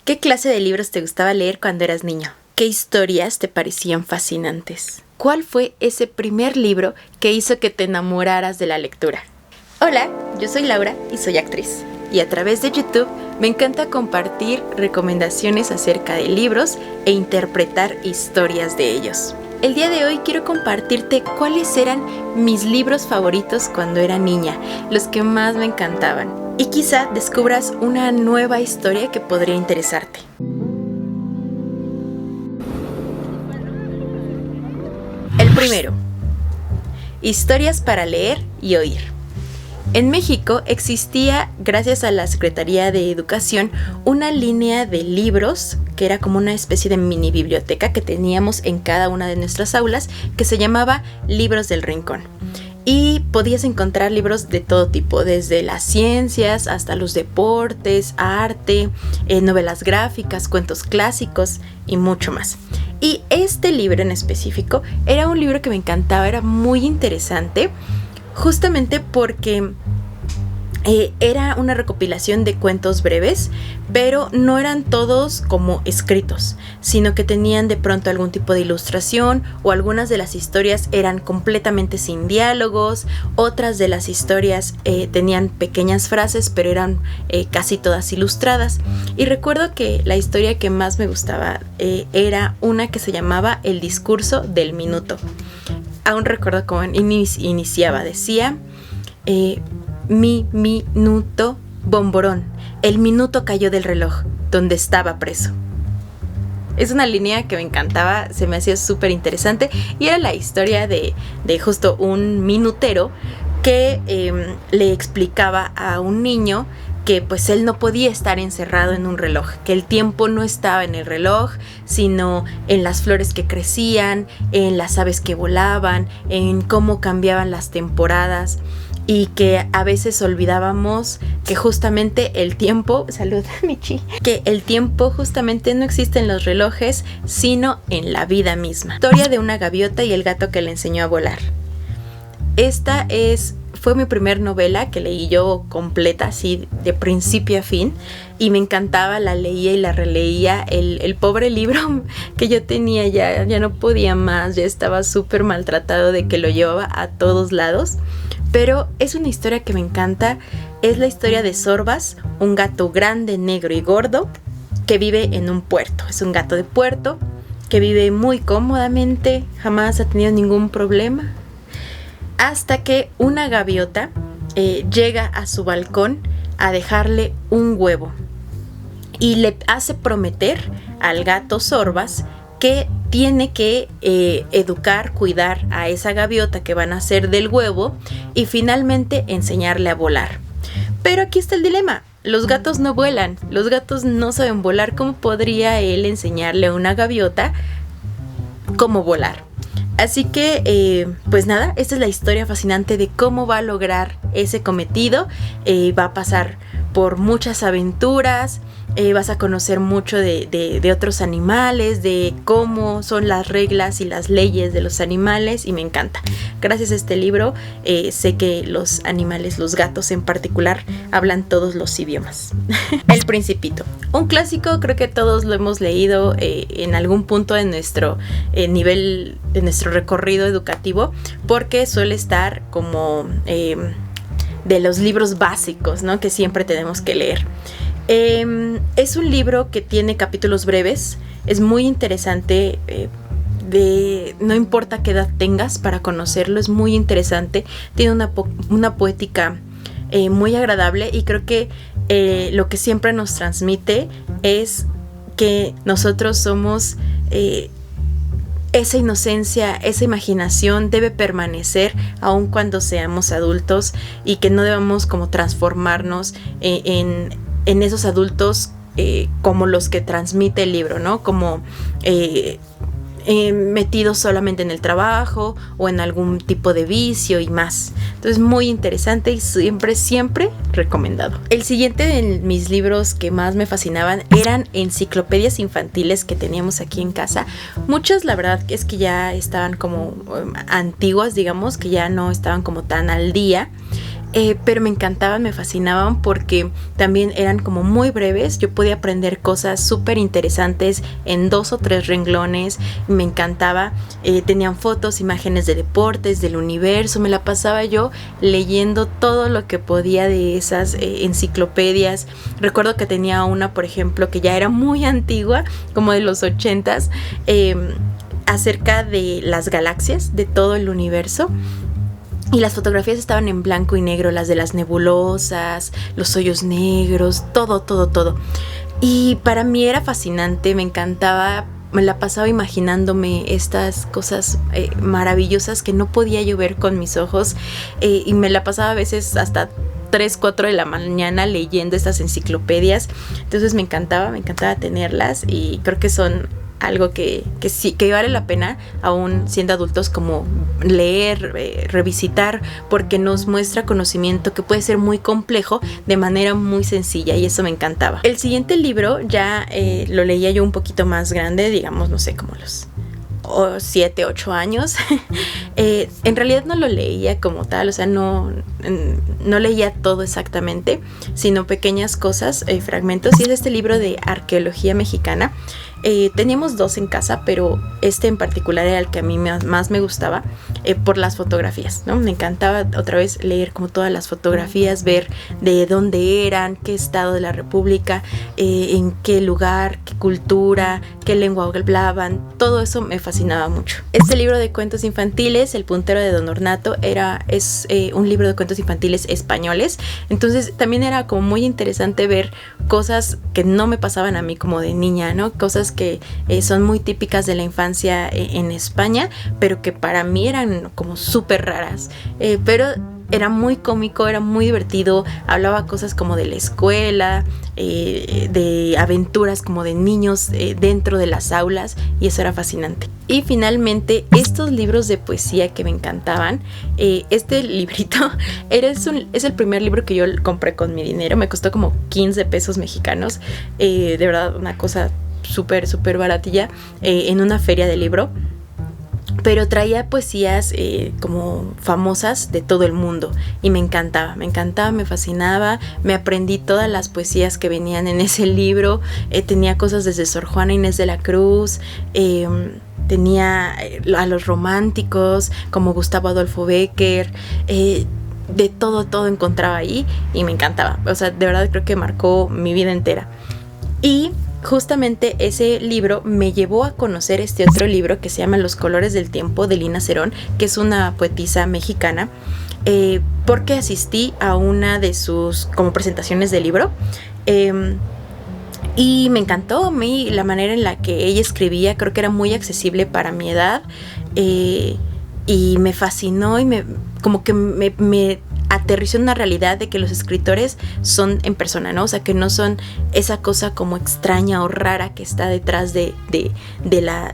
¿Qué clase de libros te gustaba leer cuando eras niño? ¿Qué historias te parecían fascinantes? ¿Cuál fue ese primer libro que hizo que te enamoraras de la lectura? Hola, yo soy Laura y soy actriz. Y a través de YouTube me encanta compartir recomendaciones acerca de libros e interpretar historias de ellos. El día de hoy quiero compartirte cuáles eran mis libros favoritos cuando era niña, los que más me encantaban. Y quizá descubras una nueva historia que podría interesarte. El primero, historias para leer y oír. En México existía, gracias a la Secretaría de Educación, una línea de libros que era como una especie de mini biblioteca que teníamos en cada una de nuestras aulas, que se llamaba Libros del Rincón. Y podías encontrar libros de todo tipo, desde las ciencias hasta los deportes, arte, novelas gráficas, cuentos clásicos y mucho más. Y este libro en específico era un libro que me encantaba, era muy interesante, justamente porque era una recopilación de cuentos breves, pero no eran todos como escritos, sino que tenían de pronto algún tipo de ilustración, o algunas de las historias eran completamente sin diálogos, otras de las historias tenían pequeñas frases, pero eran casi todas ilustradas. Y recuerdo que la historia que más me gustaba era una que se llamaba El discurso del minuto. Aún recuerdo cómo iniciaba, decía... Mi minuto bomborón, el minuto cayó del reloj, donde estaba preso. Es una línea que me encantaba, se me hacía súper interesante, y era la historia de justo un minutero que le explicaba a un niño que pues él no podía estar encerrado en un reloj, que el tiempo no estaba en el reloj, sino en las flores que crecían, en las aves que volaban, en cómo cambiaban las temporadas. Y que a veces olvidábamos que justamente el tiempo, saluda Michi, que el tiempo justamente no existe en los relojes, sino en la vida misma. Historia de una gaviota y el gato que le enseñó a volar. Esta fue mi primer novela que leí yo completa, así de principio a fin, y me encantaba, la leía y la releía. El pobre libro que yo tenía ya no podía más, ya estaba súper maltratado de que lo llevaba a todos lados. Pero es una historia que me encanta, es la historia de Sorbas, un gato grande, negro y gordo que vive en un puerto. Es un gato de puerto que vive muy cómodamente, jamás ha tenido ningún problema, hasta que una gaviota llega a su balcón a dejarle un huevo y le hace prometer al gato Sorbas que tiene que educar, cuidar a esa gaviota que va a nacer del huevo y finalmente enseñarle a volar. Pero aquí está el dilema, los gatos no vuelan, los gatos no saben volar. ¿Cómo podría él enseñarle a una gaviota cómo volar? Así que, pues nada, esta es la historia fascinante de cómo va a lograr ese cometido. Va a pasar por muchas aventuras, vas a conocer mucho de otros animales, de cómo son las reglas y las leyes de los animales, y me encanta. Gracias a este libro sé que los animales, los gatos en particular, hablan todos los idiomas. El Principito, un clásico, creo que todos lo hemos leído en algún punto de nuestro nivel, de nuestro recorrido educativo, porque suele estar como de los libros básicos, ¿no?, que siempre tenemos que leer. Es un libro que tiene capítulos breves, es muy interesante, no importa qué edad tengas para conocerlo, es muy interesante, tiene una poética muy agradable, y creo que lo que siempre nos transmite es que nosotros somos... esa inocencia, esa imaginación debe permanecer aun cuando seamos adultos, y que no debamos como transformarnos en esos adultos como los que transmite el libro, ¿no? Como metidos solamente en el trabajo o en algún tipo de vicio y más. Entonces, muy interesante y siempre recomendado. El siguiente de mis libros que más me fascinaban eran enciclopedias infantiles que teníamos aquí en casa. Muchas, la verdad, es que ya estaban como antiguas, digamos, que ya no estaban como tan al día. pero me encantaban, me fascinaban porque también eran como muy breves. Yo podía aprender cosas súper interesantes en 2 o 3 renglones. Me encantaba. Tenían fotos, imágenes de deportes, del universo. Me la pasaba yo leyendo todo lo que podía de esas enciclopedias. Recuerdo que tenía una, por ejemplo, que ya era muy antigua, como de los 80s, acerca de las galaxias, de todo el universo. Y las fotografías estaban en blanco y negro, las de las nebulosas, los hoyos negros, todo. Y para mí era fascinante, me encantaba, me la pasaba imaginándome estas cosas maravillosas que no podía yo ver con mis ojos, y me la pasaba a veces hasta 3, 4 de la mañana leyendo estas enciclopedias. Entonces me encantaba tenerlas, y creo que son algo que sí, que vale la pena aún siendo adultos, como leer, revisitar, porque nos muestra conocimiento que puede ser muy complejo de manera muy sencilla, y eso me encantaba. El siguiente libro ya lo leía yo un poquito más grande, digamos, no sé, como los 7, 8 años. En realidad no lo leía como tal, o sea, no leía todo exactamente, sino pequeñas cosas, fragmentos. Y es este libro de arqueología mexicana. Teníamos 2 en casa, pero este en particular era el que a mí más me gustaba, por las fotografías, ¿no? Me encantaba otra vez leer como todas las fotografías, ver de dónde eran, qué estado de la república, en qué lugar, qué cultura, qué lengua hablaban. Todo eso me fascinaba mucho. Este libro de cuentos infantiles, El puntero de Don Ornato, es un libro de cuentos infantiles españoles. Entonces también era como muy interesante ver cosas que no me pasaban a mí como de niña, ¿no? Cosas que son muy típicas de la infancia en España, pero que para mí eran como súper raras. Pero era muy cómico, era muy divertido, hablaba cosas como de la escuela, de aventuras como de niños dentro de las aulas, y eso era fascinante. Y finalmente, estos libros de poesía que me encantaban. Este librito es el primer libro que yo compré con mi dinero, me costó como 15 pesos mexicanos, de verdad una cosa súper baratilla, en una feria de libro. Pero traía poesías como famosas de todo el mundo, y me encantaba, me fascinaba. Me aprendí todas las poesías que venían en ese libro. Tenía cosas desde Sor Juana Inés de la Cruz, tenía a los románticos como Gustavo Adolfo Bécquer, de todo encontraba ahí, y me encantaba. O sea, de verdad creo que marcó mi vida entera. Y justamente ese libro me llevó a conocer este otro libro que se llama Los colores del tiempo, de Lina Cerón, que es una poetisa mexicana, porque asistí a una de sus como presentaciones de libro, y me encantó a mí la manera en la que ella escribía. Creo que era muy accesible para mi edad, y me fascinó, y como que me aterrizó en una realidad de que los escritores son en persona, ¿no? O sea, que no son esa cosa como extraña o rara que está detrás del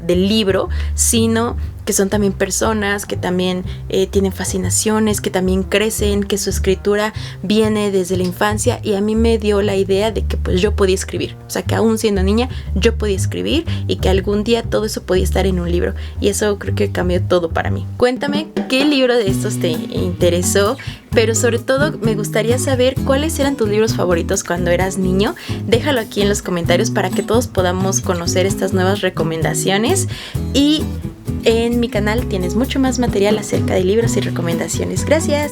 libro, sino que son también personas que también tienen fascinaciones, que también crecen, que su escritura viene desde la infancia, y a mí me dio la idea de que pues yo podía escribir, o sea, que aún siendo niña yo podía escribir, y que algún día todo eso podía estar en un libro, y eso creo que cambió todo para mí. Cuéntame qué libro de estos te interesó, pero sobre todo me gustaría saber cuáles eran tus libros favoritos cuando eras niño. Déjalo aquí en los comentarios para que todos podamos conocer estas nuevas recomendaciones, y en mi canal tienes mucho más material acerca de libros y recomendaciones. Gracias.